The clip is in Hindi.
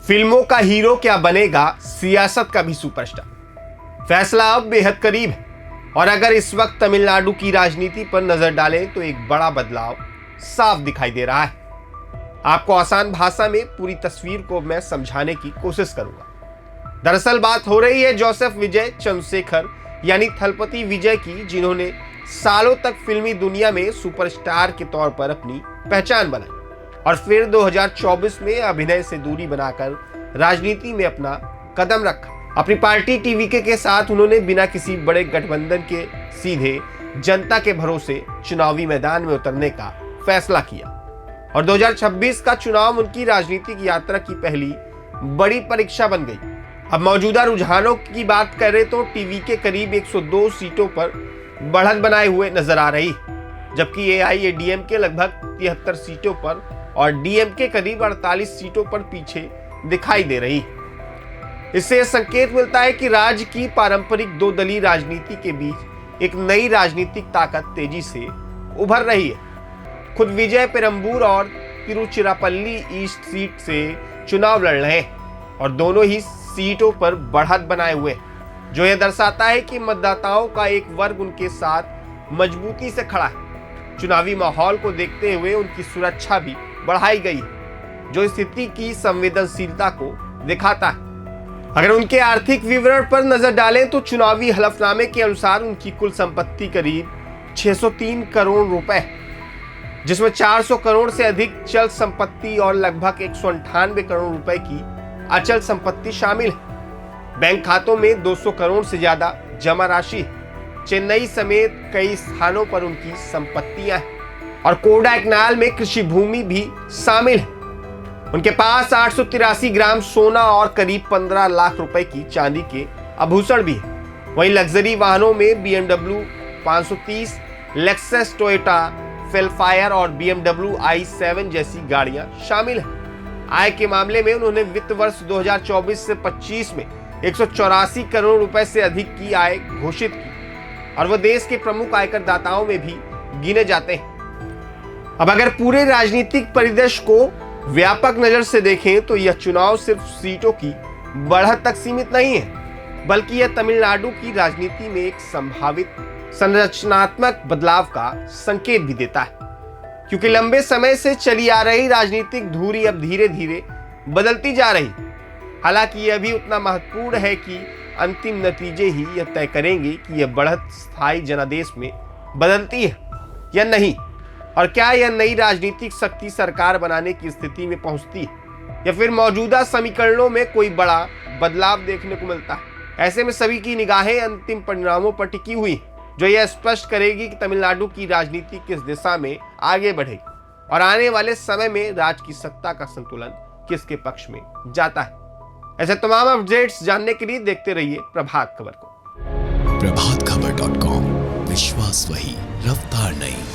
फिल्मों का हीरो क्या बनेगा, सियासत का भी सुपरस्टार। फैसला अब बेहद करीब है और अगर इस वक्त तमिलनाडु की राजनीति पर नजर डालें तो एक बड़ा बदलाव साफ दिखाई दे रहा है। आपको आसान भाषा में पूरी तस्वीर को मैं समझाने की कोशिश करूंगा। दरअसल बात हो रही है जोसेफ विजय चंद्रशेखर यानी थलपति विजय की, जिन्होंने सालों तक फिल्मी दुनिया में सुपरस्टार के तौर पर अपनी पहचान बनाई और फिर 2024 में अभिनय से दूरी बनाकर राजनीति में अपना कदम रखा। अपनी पार्टी टीवीके के साथ उन्होंने बिना किसी बड़े गठबंधन के सीधे जनता के भरोसे चुनावी मैदान में उतरने का फैसला किया और 2026 का चुनाव उनकी राजनीतिक यात्रा की पहली बड़ी परीक्षा बन गई। अब मौजूदा रुझानों की बात करें तो टीवी के करीब 102 सीटों पर बढ़त बनाए हुए नजर आ रही, जबकि एआईएडीएमके लगभग 73 सीटों पर और डीएमके करीब 48 सीटों पर पीछे दिखाई दे रही। इससे यह संकेत मिलता है कि राज्य की पारंपरिक दो दलीय राजनीति के बीच एक नई राजनीतिक ताकत तेजी से उभर रही है। खुद विजय पेरंबूर और तिरुचिरापल्ली ईस्ट सीट से चुनाव लड़ रहे हैं और दोनों ही सीटों पर बढ़त बनाए हुए हैं, जो यह दर्शाता है कि मतदाताओं का एक वर्ग उनके साथ मजबूती से खड़ा है। चुनावी माहौल को देखते हुए उनकी सुरक्षा भी बढ़ाई गई है, जो स्थिति की संवेदनशीलता को दिखाता है। अगर उनके आर्थिक विवरण पर नजर डालें तो चुनावी हलफनामे के अनुसार उनकी कुल संपत्ति करीब 603 करोड़ रुपए, जिसमें 400 करोड़ से अधिक चल संपत्ति और लगभग 198 करोड़ रुपए की अचल संपत्ति शामिल है। बैंक खातों में 200 करोड़ से ज्यादा जमा राशि है। चेन्नई समेत कई स्थानों पर उनकी संपत्तियां हैं और कोडाइकनाल में कृषि भूमि भी शामिल है। उनके पास 883 ग्राम सोना और करीब 15 लाख रुपए की चांदी के आभूषण भी है। वहीं लग्जरी वाहनों में BMW 530, लेक्सस टोयोटा फेलफायर और BMW i7 जैसी गाड़ियां शामिल हैं। आय के मामले में उन्होंने वित्त वर्ष 2024 से 25 में 184 करोड़ रुपए से अधिक की आय घोषित की और वह देश के प्रमुख आयकर दाताओं में भी गिने जाते हैं। अब अगर पूरे राजनीतिक परिदृश्य को व्यापक नजर से देखें तो यह चुनाव सिर्फ सीटों की बढ़त तक सीमित नहीं है, बल्कि यह तमिलनाडु की राजनीति में एक संभावित संरचनात्मक बदलाव का संकेत भी देता है, क्योंकि लंबे समय से चली आ रही राजनीतिक धुरी अब धीरे धीरे बदलती जा रही। हालांकि यह भी उतना महत्वपूर्ण है कि अंतिम नतीजे ही यह तय करेंगे कि यह बढ़त स्थायी जनादेश में बदलती है या नहीं, और क्या यह नई राजनीतिक शक्ति सरकार बनाने की स्थिति में पहुंचती है या फिर मौजूदा समीकरणों में कोई बड़ा बदलाव देखने को मिलता है। ऐसे में सभी की निगाहें अंतिम परिणामों पर टिकी हुई, जो यह स्पष्ट करेगी कि तमिलनाडु की राजनीति किस दिशा में आगे बढ़ेगी और आने वाले समय में राज्य की सत्ता का संतुलन किसके पक्ष में जाता है। ऐसे तमाम अपडेट्स जानने के लिए देखते रहिए प्रभात खबर को। प्रभातखबर.com, विश्वास वही, रफ्तार नहीं।